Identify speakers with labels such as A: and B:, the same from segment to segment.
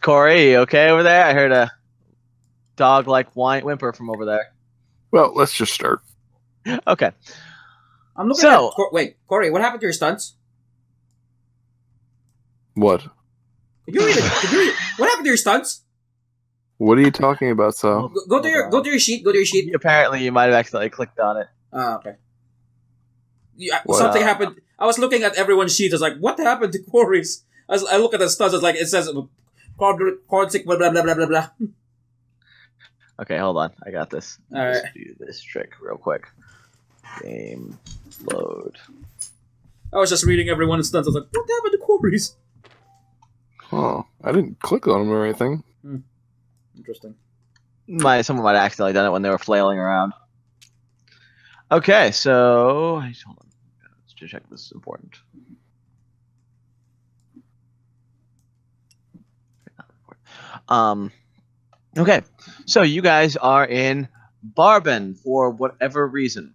A: Corey, you okay over there? I heard a dog-like whimper from over there.
B: Well, let's just start.
A: Okay.
C: I'm looking at... Wait, Corey, what happened to your stunts?
B: What?
C: Could you read it? What happened to your stunts?
B: What are you talking about, Sal?
C: Go to your sheet. Go to your sheet.
A: Apparently, you might have accidentally clicked on it.
C: Okay. Yeah, something happened. I was looking at everyone's sheet. I was like, what happened to Corey's? I look at the stunts. It's like, it says chord sick, blah, blah, blah, blah, blah, blah.
A: Okay, hold on. I got this.
C: All right.
A: Let's do this trick real quick. Game load.
C: I was just reading everyone's stunts. I was like, what happened to Corey's?
B: Oh, I didn't click on them or anything.
C: Interesting.
A: Someone might have accidentally done it when they were flailing around. Okay, so hold on. Let's just check this is important. Okay, so you guys are in Barben for whatever reason.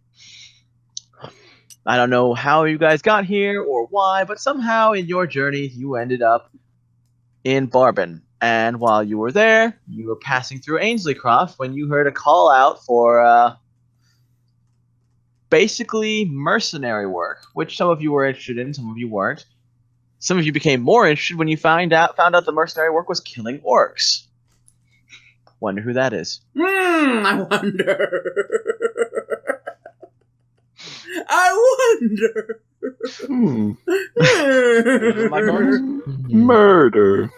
A: I don't know how you guys got here or why, but somehow in your journey you ended up in Barben. And while you were there, you were passing through Ainsleycroft when you heard a call out for basically mercenary work, which some of you were interested in, some of you weren't. Some of you became more interested when you found out the mercenary work was killing orcs. Wonder who that is.
C: I wonder.
B: Murder.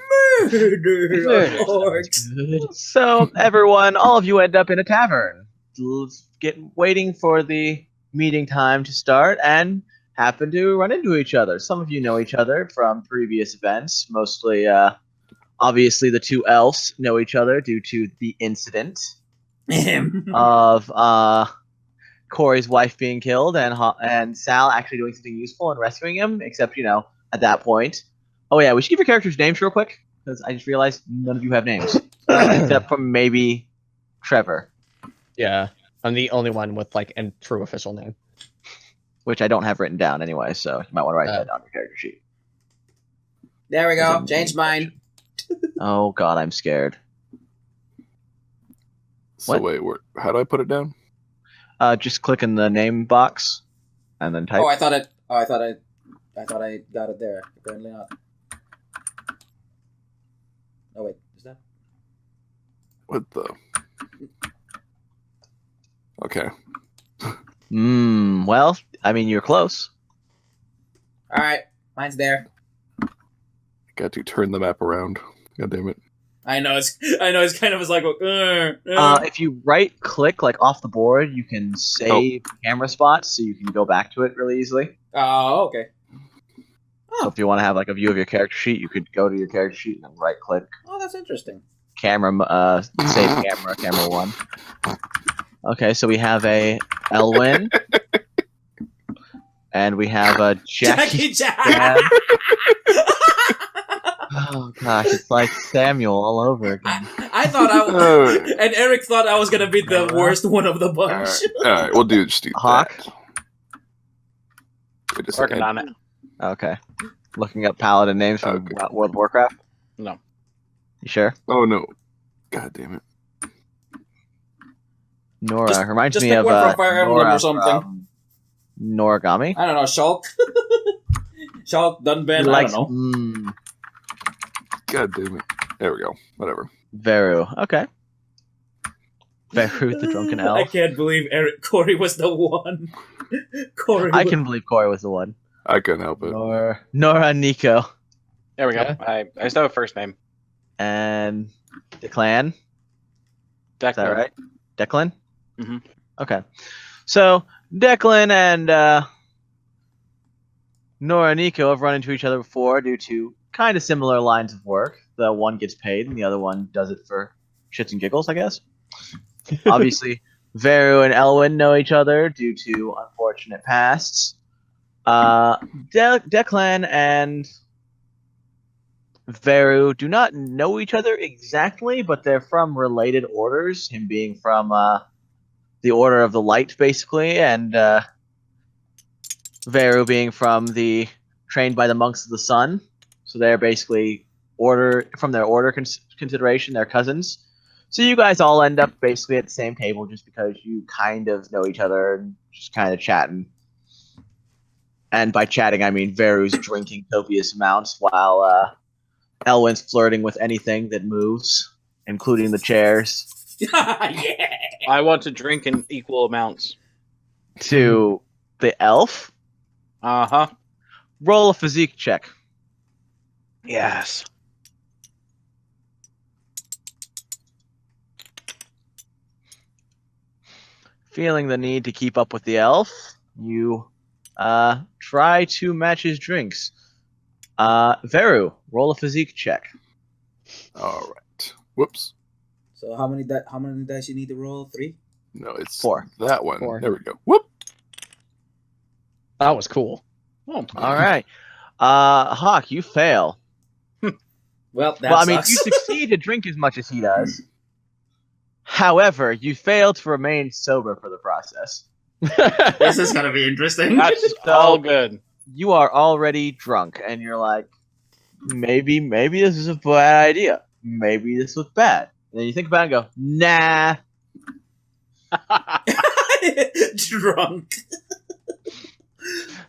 A: So everyone, all of you end up in a tavern, waiting for the meeting time to start, and happen to run into each other. Some of you know each other from previous events. Mostly, obviously, the two elves know each other due to the incident of Corey's wife being killed and Sal actually doing something useful and rescuing him. Except, at that point. Oh yeah, we should give your characters names real quick, because I just realized none of you have names. Except for maybe Trevor.
D: Yeah, I'm the only one with, a true official name.
A: Which I don't have written down anyway, so you might want to write that down on your character sheet.
C: There we go. Change mine.
A: Oh god, I'm scared.
B: So wait, how do I put it down?
A: Just click in the name box, and then type.
C: I thought I got it there. Apparently not. Oh wait, is that?
B: What the? Okay.
A: Well, I mean, you're close.
C: All right, mine's there.
B: Got to turn the map around. God damn it.
C: I know it's kind of like.
A: If you right click off the board, you can save camera spots, so you can go back to it really easily.
C: Oh, okay.
A: So if you want to have a view of your character sheet, you could go to your character sheet and then right click.
C: Oh, that's interesting.
A: Camera, save camera 1. Okay, so we have a Elwyn, and we have a Jackie Chan. Oh gosh, it's like Samuel all over again.
C: I thought and Eric thought I was gonna be the worst one of the bunch.
B: All right, we'll just do
A: Hawk.
B: Wait a second.
D: Working on it.
A: Okay. Looking up paladin names from World of Warcraft?
D: No.
A: You sure?
B: Oh no. God damn it.
A: Nora reminds me of
C: one from Fire Emblem or something.
A: Noragami?
C: I don't know, Shulk. Shulk, Dunban, I don't know.
B: God damn it. There we go. Whatever.
A: Veru. Okay. Veru the drunken elf.
C: I can't believe Corey was the one.
A: I can believe Corey was the one.
B: I couldn't help it.
A: Nora Nico.
D: There we go. I still have a first name.
A: And Declan.
D: Declan.
A: Is that right? Declan?
D: Mm-hmm.
A: Okay. So, Declan and Nora Nico have run into each other before due to kind of similar lines of work. The one gets paid and the other one does it for shits and giggles, I guess. Obviously, Veru and Elwyn know each other due to unfortunate pasts. Declan and Veru do not know each other exactly, but they're from related orders, him being from the Order of the Light, basically, and Veru being from the Trained by the Monks of the Sun. So they're basically consideration. They're cousins. So you guys all end up basically at the same table just because you kind of know each other and just kind of chatting. And by chatting, I mean Veru's drinking copious amounts while Elwyn's flirting with anything that moves, including the chairs.
C: Yeah.
E: I want to drink in equal amounts.
A: To the elf,
E: Uh-huh.
A: roll a physique check.
E: Yes.
A: Feeling the need to keep up with the elf, you try to match his drinks. Veru, roll a physique check.
B: All right. Whoops.
C: So how many dice you need to roll? 3?
B: No, it's
A: 4.
B: that one.
D: 4.
B: There we go. Whoop.
D: That was cool.
E: Oh,
A: All right. Hawk, you fail.
C: Well, that
A: Well, I mean,
C: sucks.
A: you succeed to drink as much as he does. However, you fail to remain sober for the process.
C: This is gonna be interesting.
E: that's all good.
A: You are already drunk, and you're like, maybe this is a bad idea. Maybe this was bad. And then you think about it and go, nah.
C: Drunk.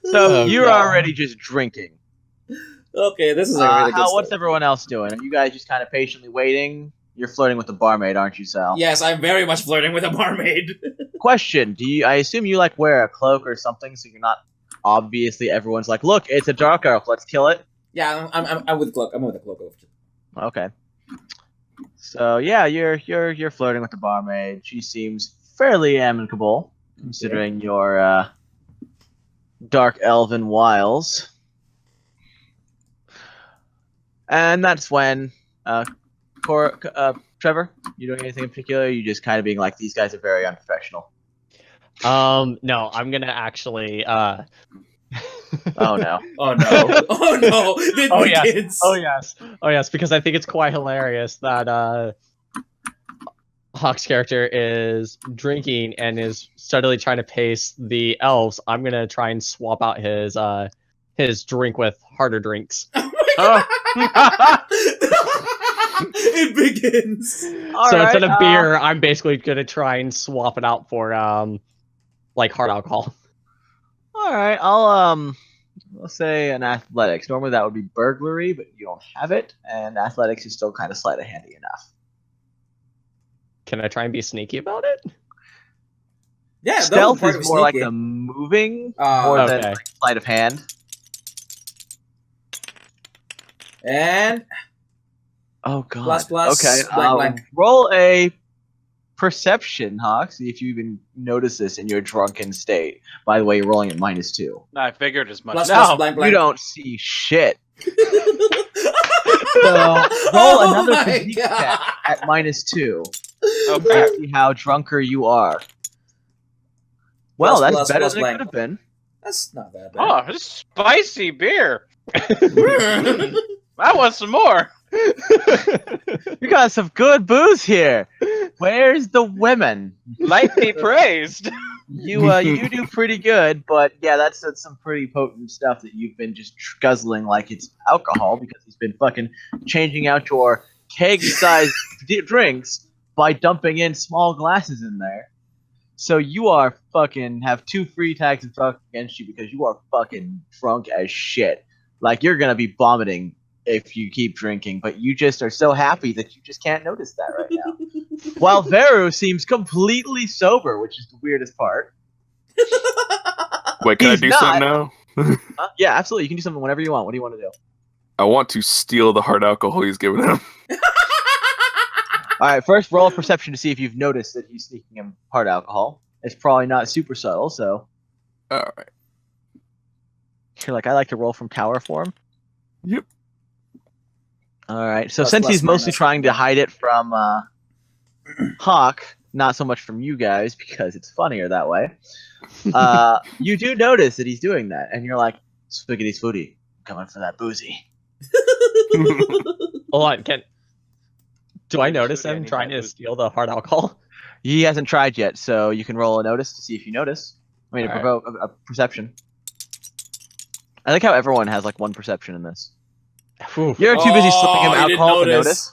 A: So
D: Oh,
A: you're
D: God.
A: already just drinking.
C: Okay, this is a really good
A: What's
C: start.
A: everyone else doing? Are you guys just kind of patiently waiting? You're flirting with the barmaid, aren't you, Sal?
C: Yes, I'm very much flirting with a barmaid.
A: Question: I assume you like wear a cloak or something, so you're not obviously everyone's like, look, it's a dark elf, let's kill it.
C: Yeah, I'm with cloak. I'm with the cloak.
A: Okay. So yeah, you're flirting with the barmaid. She seems fairly amicable, considering your dark elven wiles. And that's when Trevor, you doing anything in particular? You just kind of being like, these guys are very unprofessional.
D: No, I'm gonna actually.
A: Oh no.
C: Oh no! Oh no! It
D: Oh, yes.
C: begins.
D: Oh yes, because I think it's quite hilarious that Hawk's character is drinking and is steadily trying to pace the elves. I'm gonna try and swap out his drink with harder drinks.
C: It begins.
D: So instead of beer, I'm basically gonna try and swap it out for like hard alcohol.
A: All right, I'll let's say an athletics. Normally that would be burglary, but you don't have it, and athletics is still kind of sleight of handy enough.
D: Can I try and be sneaky about it?
C: Yeah,
A: Stealth
C: part
A: is
C: of
A: more like
C: sneaky.
A: the moving
C: Oh,
A: more than
D: okay.
A: like, sleight of hand.
C: And
A: Oh god.
C: Plus,
A: Okay.
C: blank, blank.
A: Roll a perception, Hawk. See if you even notice this in your drunken state. By the way, you're rolling at -2.
E: I figured as much.
C: plus
E: No.
C: blank
A: You
C: blank.
A: don't see shit. So roll
C: Oh
A: another
C: my
A: physique
C: God.
A: check at -2.
E: Okay.
A: See how drunker you are. Well,
C: Plus,
A: that's
C: plus,
A: better
C: plus
A: than
C: blank.
A: it could have been.
C: That's not that bad.
E: Oh, this is spicy beer. I want some more.
A: You got some good booze here. Where's the women?
E: Lightly praised.
A: You do pretty good, but yeah, that's some pretty potent stuff that you've been just guzzling like it's alcohol because he's been fucking changing out your keg-sized drinks by dumping in small glasses in there. So you are fucking have 2 free tags and drunk against you because you are fucking drunk as shit. Like you're gonna be vomiting if you keep drinking, but you just are so happy that you just can't notice that right now. While Veru seems completely sober, which is the weirdest part.
B: Wait, can
A: He's
B: I do
A: not.
B: something now?
A: Yeah, absolutely. You can do something whenever you want. What do you want to do?
B: I want to steal the hard alcohol he's giving him.
A: All right, first roll a perception to see if you've noticed that he's sneaking him hard alcohol. It's probably not super subtle, so
B: All right.
A: you're like, I like to roll from tower form.
B: Yep.
A: All right, so
C: Plus,
A: since
C: plus,
A: he's mostly
C: minus.
A: trying to hide it from Hawk, not so much from you guys because it's funnier that way. You do notice that he's doing that, and you're like, "Spiggity spooty, coming for that boozy."
D: Hold on, do I notice
E: I
D: him
E: need
D: trying
E: that
D: to
E: boost.
D: steal the hard alcohol?
A: He hasn't tried yet, so you can roll a notice to see if you notice. I mean,
D: Alright.
A: a perception. I like how everyone has like one perception in this. You're too busy slipping him
C: Oh, you didn't
A: alcohol to notice.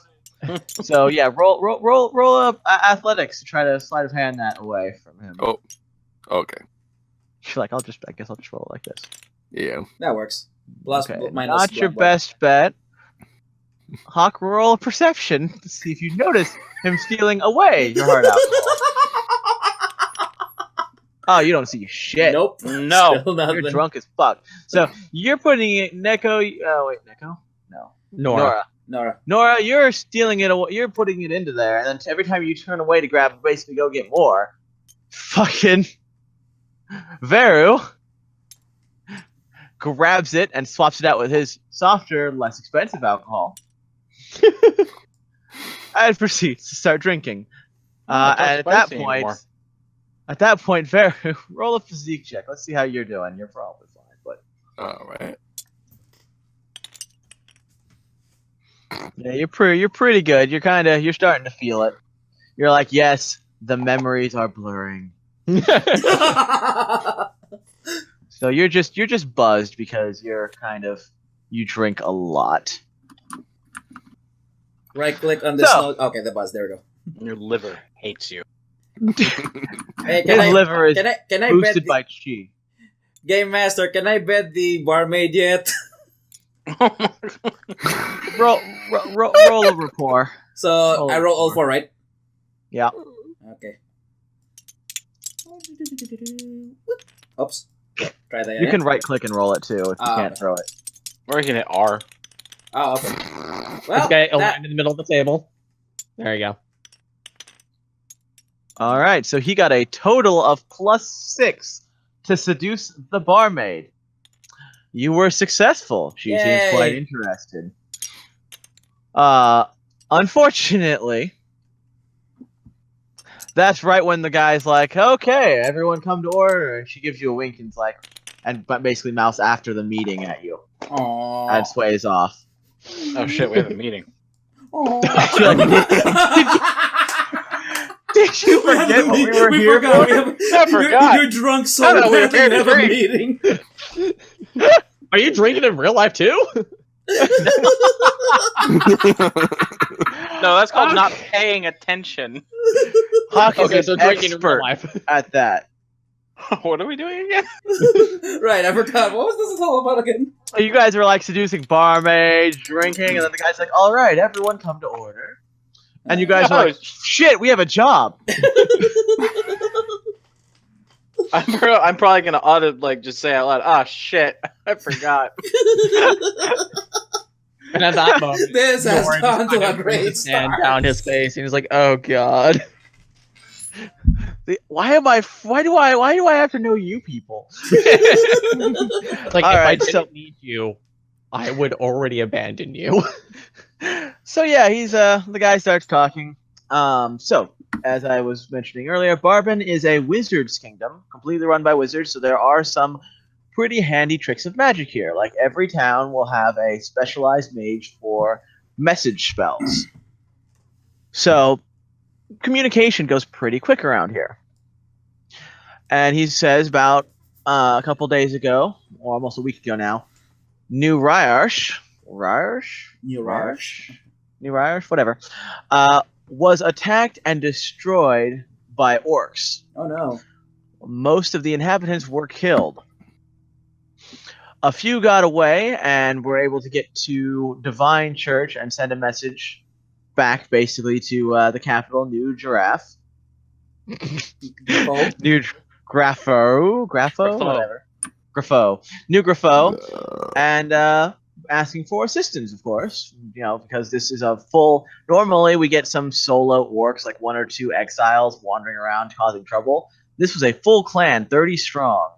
A: So yeah, roll up athletics to try to slide his hand that away from him.
B: Oh, okay.
A: You're like, I guess I'll just roll it like this.
B: Yeah.
C: That works. Plus,
A: Okay,
C: minus
A: not your
C: blood.
A: best bet. Hawk, roll a perception to see if you notice him stealing away your hard alcohol. Oh, you don't see shit.
C: Nope.
E: No.
C: Still nothing.
A: You're drunk as fuck. So you're putting it, Neko. Oh wait, Neko. No,
D: Nora.
C: Nora.
A: You're stealing it. You're putting it into there, and then every time you turn away to grab, basically go get more. Fucking Veru grabs it and swaps it out with his softer, less expensive alcohol, and proceeds to start drinking.
E: Not
A: And
E: spicy
A: at that point, Veru, roll a physique check. Let's see how you're doing. You're probably fine, but
B: All right.
A: yeah, you're pretty good. You're starting to feel it. You're like, yes, the memories are blurring. So you're just buzzed because you drink a lot.
C: Right click on this
A: So-
C: note. Okay, the buzz. There we go.
E: Your liver hates you.
C: Hey,
A: His liver is
C: can I bet
A: boosted by chi.
C: Game Master? Can I bet the barmaid yet?
A: Roll a rapport.
C: So
A: Oh,
C: I roll all
A: Lord.
C: 4, right?
A: Yeah.
C: Okay. Oops. Try that.
A: You can right click and roll it too if you
C: Ah,
A: can't
C: okay.
A: throw it.
E: Or you can hit R.
C: Oh, okay. Well,
D: Okay,
C: that-
D: aligned in the middle of the table. There you go.
A: All right, so he got a total of +6 to seduce the barmaid. You were successful. She seems
C: Yay.
A: quite interested. Unfortunately, that's right when the guy's like, "Okay, everyone come to order," and she gives you a wink and's like, but basically mouths after the meeting at you
C: Aw.
A: and sways off.
E: Oh shit, we have a meeting.
A: Did you forget what we were here
C: forgot.
A: for?
E: I forgot.
C: You're drunk so
E: I thought we were
C: badly
E: here
C: you
E: to
C: have a
E: drink.
C: meeting.
D: Are you drinking in real life too?
E: No, that's called not paying attention.
A: Hawk is
D: Okay,
A: an
D: so drinking in real
A: expert
D: life.
A: at that.
E: What are we doing again?
C: Right, I forgot. What was this all about again?
A: You guys were like seducing barmaids, drinking, and then the guy's like, "All right, everyone come to order." And you guys are like, "Shit, we have a job."
E: I'm probably gonna just say out loud. Ah, shit, I forgot.
D: And at that moment,
C: This has
D: Nora
C: gone
D: just
C: to
D: kind
C: a
D: of
C: great
D: brings his hand
C: start.
D: down his face, and he's like, "Oh god."
A: Why do I have to know you people?
D: Like,
A: All
D: if I
A: right,
D: didn't
A: so-
D: need you, I would already abandon you.
A: So yeah, the guy starts talking. So as I was mentioning earlier, Barbin is a wizard's kingdom, completely run by wizards. So there are some pretty handy tricks of magic here. Like every town will have a specialized mage for message spells. So communication goes pretty quick around here. And he says about a couple days ago, or almost a week ago now, New Ryarsh, whatever, was attacked and destroyed by orcs.
C: Oh no.
A: Most of the inhabitants were killed. A few got away and were able to get to Divine Church and send a message back, basically, to the capital, New Giraffe.
C: Oh.
A: New Grapho, whatever. New Grapho, and asking for assistance, of course. Because this is a full. Normally, we get some solo orcs, like 1 or 2 exiles wandering around causing trouble. This was a full clan, 30 strong,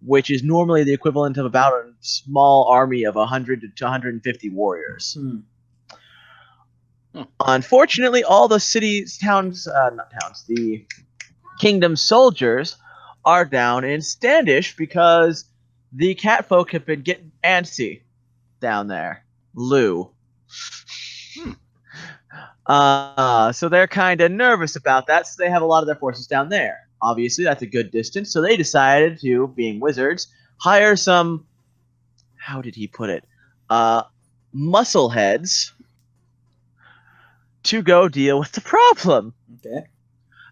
A: which is normally the equivalent of about a small army of 100 to 150 warriors. Unfortunately, all the the kingdom soldiers are down in Standish because the cat folk have been getting antsy down there. Lou. So they're kind of nervous about that, so they have a lot of their forces down there. Obviously, that's a good distance, so they decided to, being wizards, hire some... How did he put it? muscleheads to go deal with the problem.
C: Okay.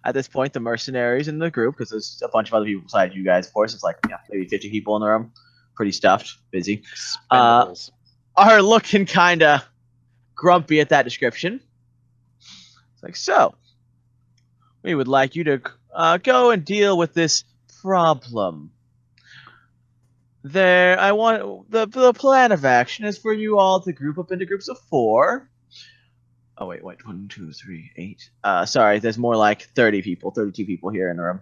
A: At this point, the mercenaries in the group, because there's a bunch of other people besides you guys, of course, it's like maybe 50 people in the room, pretty stuffed, busy,
E: Expendables.
A: are looking kind of grumpy at that description. It's like, so, we would like you to go and deal with this problem. I want the plan of action is for you all to group up into groups of 4. Oh wait, 1, 2, 3, 8. Sorry, there's more like 32 people here in the room.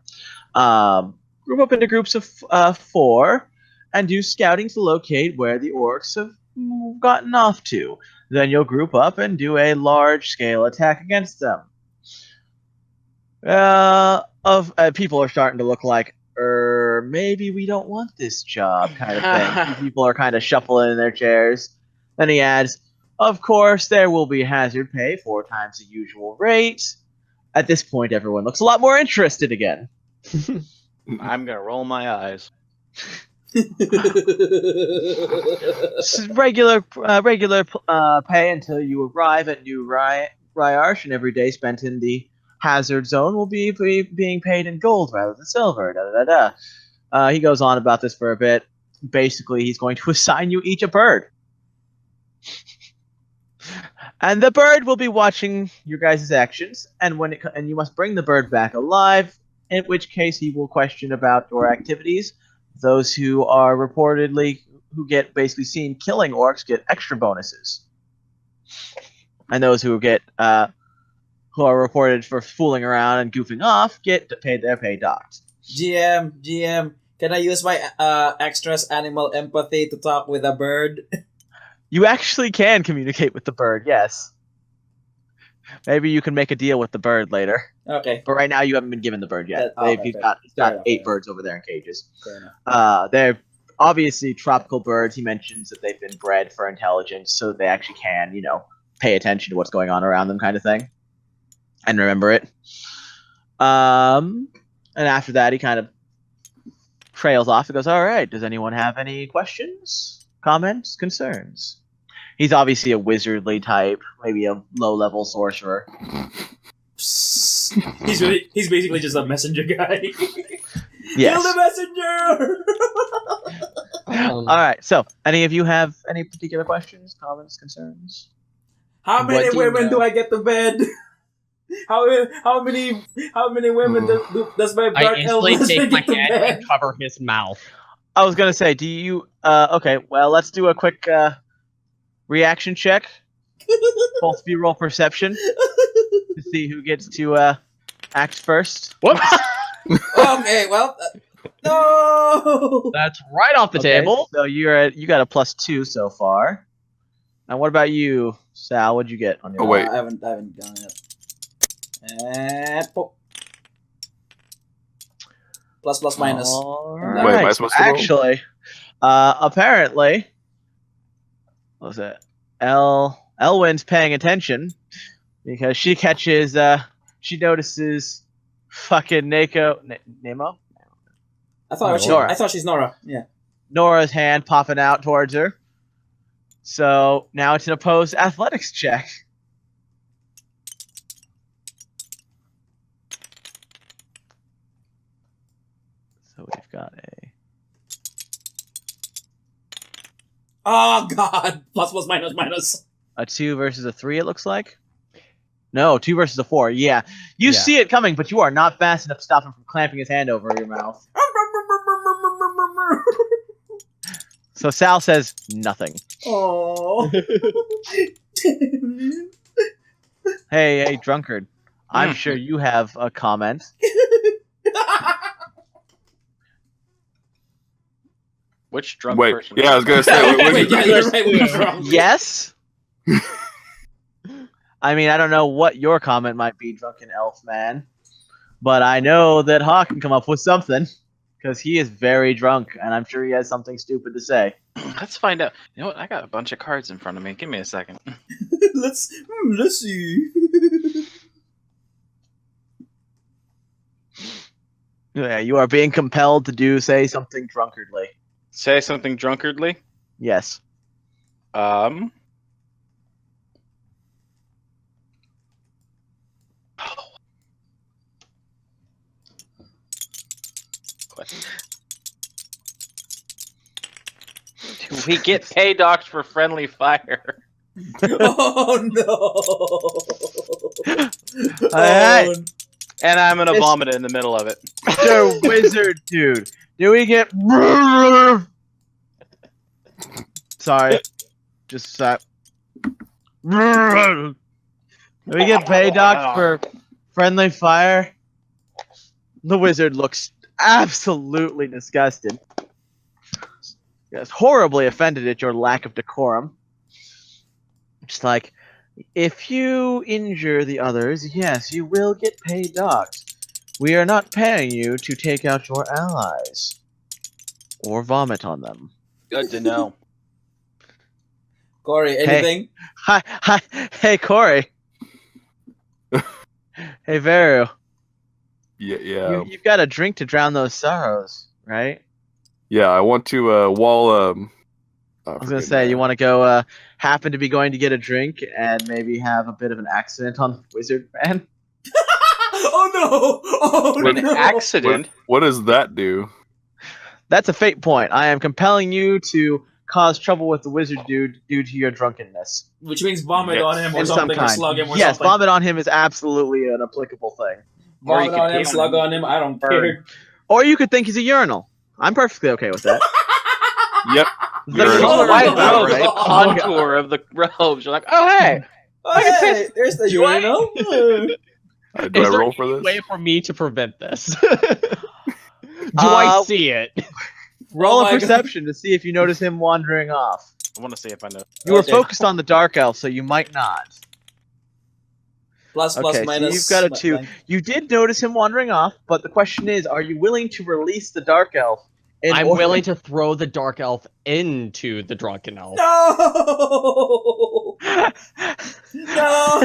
A: Group up into groups of 4 and do scouting to locate where the orcs have gotten off to. Then you'll group up and do a large-scale attack against them. People are starting to look like, maybe we don't want this job kind of thing. People are kind of shuffling in their chairs. Then he adds, of course, there will be hazard pay 4 times the usual rate. At this point, everyone looks a lot more interested again.
E: I'm gonna roll my eyes.
A: This is regular pay until you arrive at New Ryarch, and every day spent in the hazard zone will be being paid in gold rather than silver. He goes on about this for a bit. Basically, he's going to assign you each a bird. And the bird will be watching your guys' actions, and you must bring the bird back alive, in which case he will question about your activities. Those who get basically seen killing orcs get extra bonuses. And those who are reported for fooling around and goofing off get paid their pay docked.
C: GM, can I use my extras animal empathy to talk with a bird?
A: You actually can communicate with the bird, yes. Maybe you can make a deal with the bird later.
C: Okay.
A: But right now you haven't been given the bird yet. He's got 8 birds over there in cages. They're obviously tropical birds. He mentions that they've been bred for intelligence, so they actually can, pay attention to what's going on around them kind of thing. And remember it. And after that, he kind of trails off and goes, all right, does anyone have any questions, comments, concerns? He's obviously a wizardly type, maybe a low-level sorcerer.
C: He's basically just a messenger guy.
A: Yes.
C: Kill the messenger!
A: All right, so any of you have any particular questions, comments, concerns?
C: How many women do I get to bed? How many women does my
D: I
C: dark elf
D: instantly take my
C: get to
D: hand
C: bed?
D: and cover his mouth.
A: I was going to say, do you... okay, well, let's do a quick reaction check. Both of you roll perception to see who gets to act first.
B: Whoops!
C: Okay, well, no.
D: That's right off the table.
A: So you got a +2 so far. And what about you, Sal? What'd you get on your?
B: Oh, wait.
C: I haven't gone yet. Plus minus.
A: All
C: Wait,
B: am I
A: right.
B: supposed to roll?
A: Actually, apparently, what was it? Elwyn's paying attention because she catches. She notices fucking Nemo.
C: I thought she's Nora. Yeah.
A: Nora's hand popping out towards her. So now it's an opposed athletics check. So we've got
C: Oh God! Plus minus.
A: a 2 versus a 3, it looks like. No, 2 versus a 4. Yeah. You see it coming, but you are not fast enough to stop him from clamping his hand over your mouth. So Sal says nothing.
C: Oh.
A: Hey, drunkard. I'm sure you have a comment.
E: Which drunk
B: Wait,
E: person?
B: yeah, I was gonna say.
C: Wait, yeah, you're right. We were wrong.
A: Yes? I mean, I don't know what your comment might be, drunken elf man. But I know that Hawk can come up with something. Because he is very drunk, and I'm sure he has something stupid to say.
E: Let's find out. You know what? I got a bunch of cards in front of me. Give me a second.
C: Let's see.
A: Yeah, you are being compelled to say something drunkardly.
E: Say something drunkardly.
A: Yes.
E: Um, Do we get Paydox for friendly fire?
C: Oh no!
A: Alright.
C: Oh,
E: And I'm gonna
A: It's-
E: vomit in the middle of it.
A: Mr. Wizard Dude, do we get... Sorry. Just a sec. Do we get Paydox for friendly fire? The wizard looks absolutely disgusted. He's horribly offended at your lack of decorum. Just like, if you injure the others, yes, you will get Paydox. We are not paying you to take out your allies. Or vomit on them.
E: Good to know.
C: Corey, anything?
A: Hi, hey Corey. Hey Veru.
B: Yeah.
A: You've got a drink to drown those sorrows, right?
B: Yeah, I want to wall
A: I was gonna say you want to go happen to be going to get a drink and maybe have a bit of an accident on the wizard man.
C: Oh no! Oh
E: An
C: no!
E: accident.
B: What does that do?
A: That's a fate point. I am compelling you to cause trouble with the wizard dude due to your drunkenness.
C: Which means vomit
B: Yes.
C: on him or
A: In some
C: something, or
A: kind.
C: slug him or
A: Yes,
C: something.
A: vomit on him is absolutely an applicable thing.
E: Or you
C: Vomit
E: could
C: on him,
E: pee on
C: slug
E: him.
C: on him. I don't
E: Burn.
C: care.
A: Or you could think he's a urinal. I'm perfectly okay with that.
B: Yep.
A: The
B: Urinal.
A: color
E: The white
A: is about
E: robes,
A: right.
E: the contour of the robes. You're like, oh hey,
C: Oh, hey, there's the urinal.
B: Do I
D: Is there
B: roll for
D: any
B: this?
D: way for me to prevent this? Do I see it?
A: Roll
C: Oh
A: a
C: my God.
A: perception to see if you notice him wandering off.
E: I want to see if I know.
A: You were
C: Okay.
A: focused on the dark elf, so you might not.
C: Plus,
A: Okay, so
C: minus.
A: you've got a 2. You did notice him wandering off, but the question is, are you willing to release the dark elf?
D: I'm willing to throw the dark elf into the drunken elf.
C: No! No!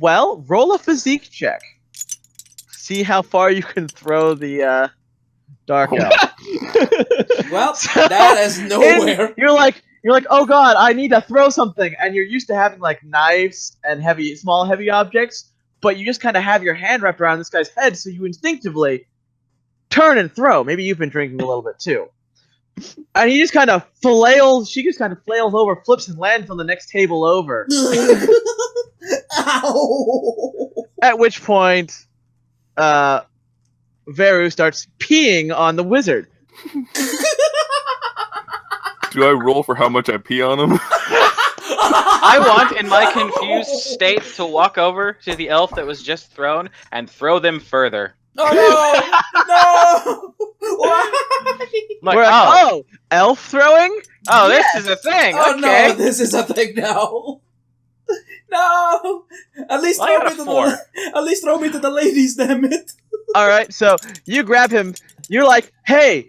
A: Well, roll a physique check. See how far you can throw the dark elf.
C: Well,
A: So,
C: that is nowhere.
A: You're like, oh god, I need to throw something, and you're used to having like knives and small heavy objects, but you just kind of have your hand wrapped around this guy's head, so you instinctively turn and throw. Maybe you've been drinking a little bit too. And he just kind of flails. She just kind of flails over, flips, and lands on the next table over.
C: Ow!
A: At which point, Veru starts peeing on the wizard.
B: Do I roll for how much I pee on him?
E: I want, in my confused state, to walk over to the elf that was just thrown and throw them further.
C: Oh no! No! Why?
E: I'm like,
A: We're like, oh, elf throwing?
E: oh, this is a thing.
C: Oh
E: Okay.
C: no! This is a thing now. No! At least
E: I
C: throw
E: got
C: me
E: a
C: to
E: 4.
C: at least throw me to the ladies, damn it!
A: All right, so you grab him. You're like, hey,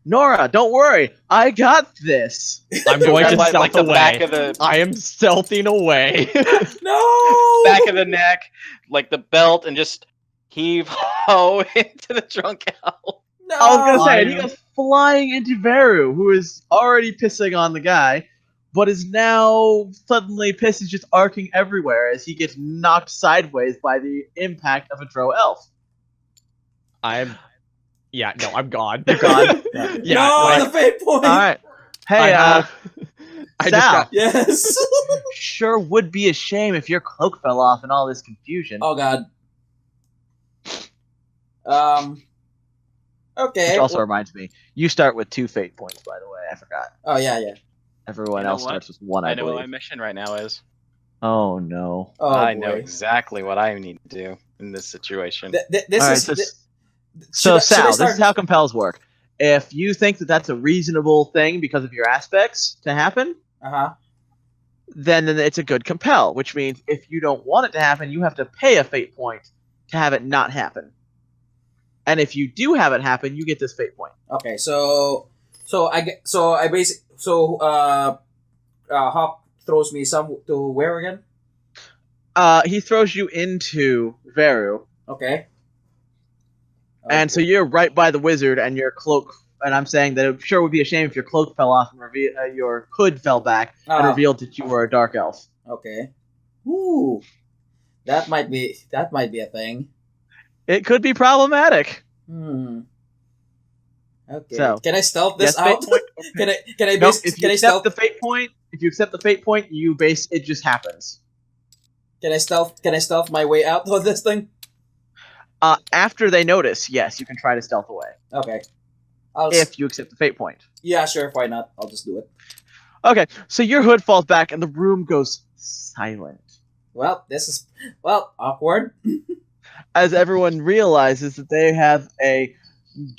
A: Nora, don't worry, I got this.
D: I'm going to
E: Like,
D: stealth
E: like the
D: away.
E: back of the
D: I am stealthing away.
C: No!
E: back of the neck, like the belt, and just heave ho into the drunk elf.
C: No!
A: I was gonna say, and he
D: Fine.
A: goes flying into Veru, who is already pissing on the guy, but is now suddenly piss is just arcing everywhere as he gets knocked sideways by the impact of a drow elf.
D: I'm gone.
A: You're gone.
D: Yeah,
C: no,
D: like,
C: the fate point.
A: All right. Hey,
D: I just
A: Sal,
D: got-
C: Yes.
A: sure would be a shame if your cloak fell off in all this confusion.
C: Oh god. Okay.
A: Which also reminds me, you start with 2 fate points, by the way. I forgot.
C: Oh yeah.
A: Everyone
E: You know
A: else
E: what?
A: starts with 1, I
E: I know what my
A: believe.
E: mission right now is.
A: Oh no.
C: Oh
E: I
C: boy.
E: know exactly what I need to do in this situation.
C: This
A: All right,
C: is.
A: so,
C: Should
A: so
C: I
A: Sal, this
C: start-
A: is how compels work. If you think that that's a reasonable thing because of your aspects to happen,
C: Uh-huh.
A: then it's a good compel, which means if you don't want it to happen, you have to pay a fate point to have it not happen. And if you do have it happen, you get this fate point.
C: Okay, so Hawk throws me some to where again?
A: He throws you into Veru,
C: Okay.
A: and so you're right by the wizard, and your cloak. And I'm saying that it sure would be a shame if your cloak fell off and your hood fell back and
C: Oh.
A: revealed that you were a dark elf.
C: Okay. Ooh. That might be a thing.
A: it could be problematic.
C: Okay.
A: So,
C: can I stealth this
A: yes, fate
C: out?
A: point.
C: Can I
A: Nope,
C: base,
A: if you
C: can I
A: accept
C: stealth
A: the fate point, it just happens.
C: can I stealth my way out of this thing?
A: After they notice, yes, you can try to stealth away.
C: Okay.
A: If you accept the fate point.
C: Yeah, sure, why not? I'll just do it.
A: Okay, so your hood falls back and the room goes silent.
C: Well, this is awkward.
A: As everyone realizes that they have a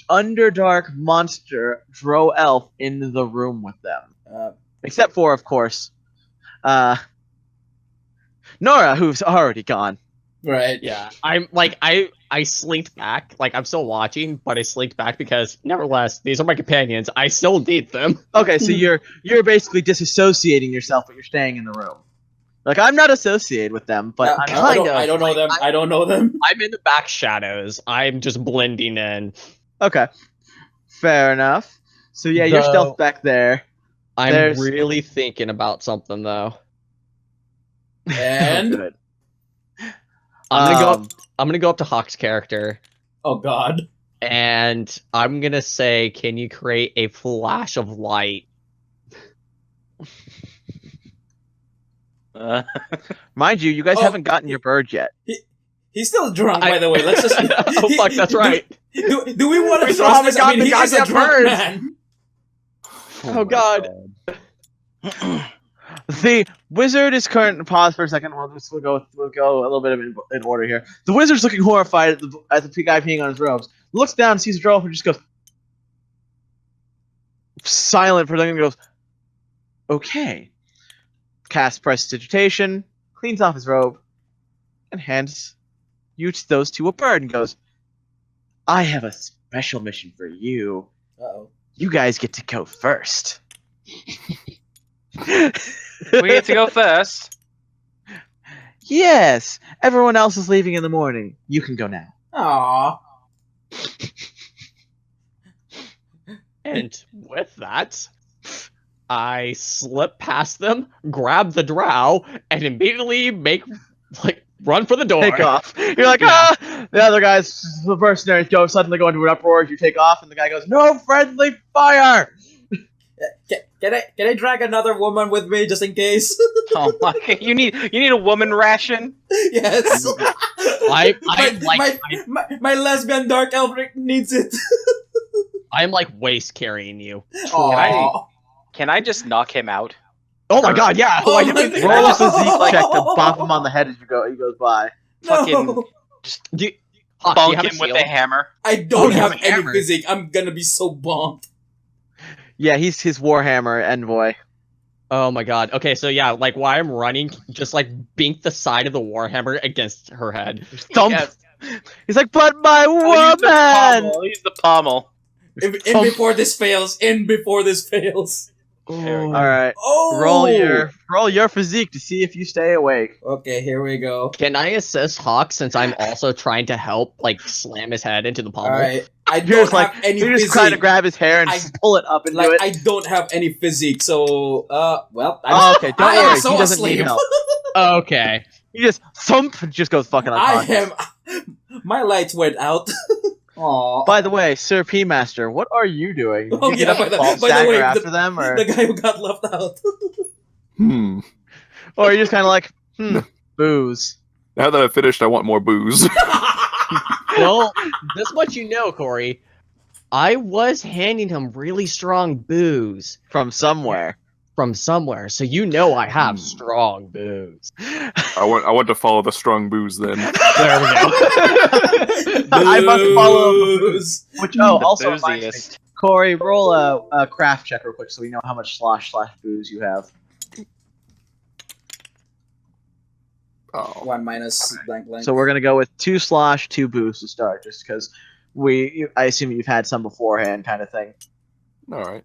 A: underdark monster drow elf in the room with them. Except for, of course, Nora, who's already gone.
C: Right.
D: Yeah, I'm like I slinked back. Like I'm still watching, but I slinked back because nevertheless, these are my companions. I still need them.
A: Okay, so you're basically disassociating yourself, but you're staying in the room. Like I'm not associated with them, but I'm kind of.
C: I don't know them. I don't know them.
D: I'm in the back shadows. I'm just blending in.
A: Okay, fair enough. So yeah, you're stealth back there.
D: I'm really thinking about something though.
C: And
A: Good.
D: I'm gonna go up to Hawk's character.
C: Oh God.
D: And I'm gonna say, can you create a flash of light?
A: Mind you, you guys haven't gotten your bird yet.
C: He's still drunk, by the way. Let's just.
D: Oh fuck, that's right.
C: Do we want to
D: still
C: trust
D: haven't
C: this? I mean,
D: gotten
C: he is a
D: the
C: drunk
D: birds.
C: man.
D: Oh god.
A: The wizard is current. Pause for a second. We'll go a little bit in order here. The wizard's looking horrified at the guy peeing on his robes. Looks down, sees a drow, and just goes silent for a second. And goes, "Okay." Casts prestidigitation, cleans off his robe, and hands those to a bird and goes, "I have a special mission for you.
C: Uh-oh.
A: You guys get to go first."
E: We get to go first.
A: Yes, everyone else is leaving in the morning. You can go now.
C: Aww.
D: And with that, I slip past them, grab the drow, and immediately run for the door.
A: Take off. You're like, ah! The other guys, the mercenaries suddenly go into an uproar as you take off, and the guy goes, "No friendly fire!"
C: Can I drag another woman with me just in case?
E: Oh my! You need a woman ration.
C: Yes. My lesbian dark elf needs it.
D: I'm like waist carrying you.
E: Can I just knock him out?
D: Oh my god, yeah!
C: Oh
D: I
C: my
D: didn't think
A: Roll a
C: God.
A: physique check to bop him on the head as he goes by.
E: Fucking
C: No.
D: Hawk, do you
E: bonk
D: have
E: him with
D: shield?
E: a hammer.
C: I don't
D: you
C: have
D: have a
C: any
D: hammer.
C: physique. I'm gonna be so bonked.
A: Yeah, he's his Warhammer envoy.
D: Oh my god. Okay, so yeah, like while I'm running, just like bink the side of the warhammer against her head.
A: Thump.
E: Yes.
A: He's like, "But my woman!"
E: Use the pommel.
C: In before this fails. In before this fails.
A: All right,
C: Oh.
A: roll your physique to see if you stay awake.
C: Okay, here we go.
D: Can I assist Hawk since I'm also trying to help, like, slam his head into the pommel?
C: All right. I
A: You're
C: don't
A: just like,
C: have any
A: you're just
C: physique.
A: trying to grab his hair and just pull it up into
C: Like
A: it.
C: I don't have any physique, so well.
A: Oh, okay, don't
C: I am
A: worry.
C: so
A: He doesn't
C: asleep.
A: need help.
D: Okay.
A: He just thump and just goes fucking
C: I
A: unconscious.
C: am. My lights went out. Aww.
A: By the way, Sir P Master, what are you doing? Did
C: Oh,
A: you get
C: yeah,
A: up
C: by
A: and
C: the-
A: fall
C: by the
A: stagger
C: way,
A: after them, or
C: The guy who got left out.
A: or are you just kind of like, booze?
B: Now that I've finished, I want more booze.
D: Well, this much you know, Corey. I was handing him really strong booze
A: From somewhere.
D: from somewhere, so you know I have strong booze.
B: I want to follow the strong booze then.
D: There we go.
A: I must follow.
C: Booze.
A: Which
E: The
A: also reminds me.
E: booziest.
A: Corey, roll a craft check real quick so we know how much slosh / booze you have.
B: Oh.
C: 1 minus blank.
A: So we're gonna go with 2 slosh, 2 booze to start, just because I assume you've had some beforehand, kind of thing.
B: All right.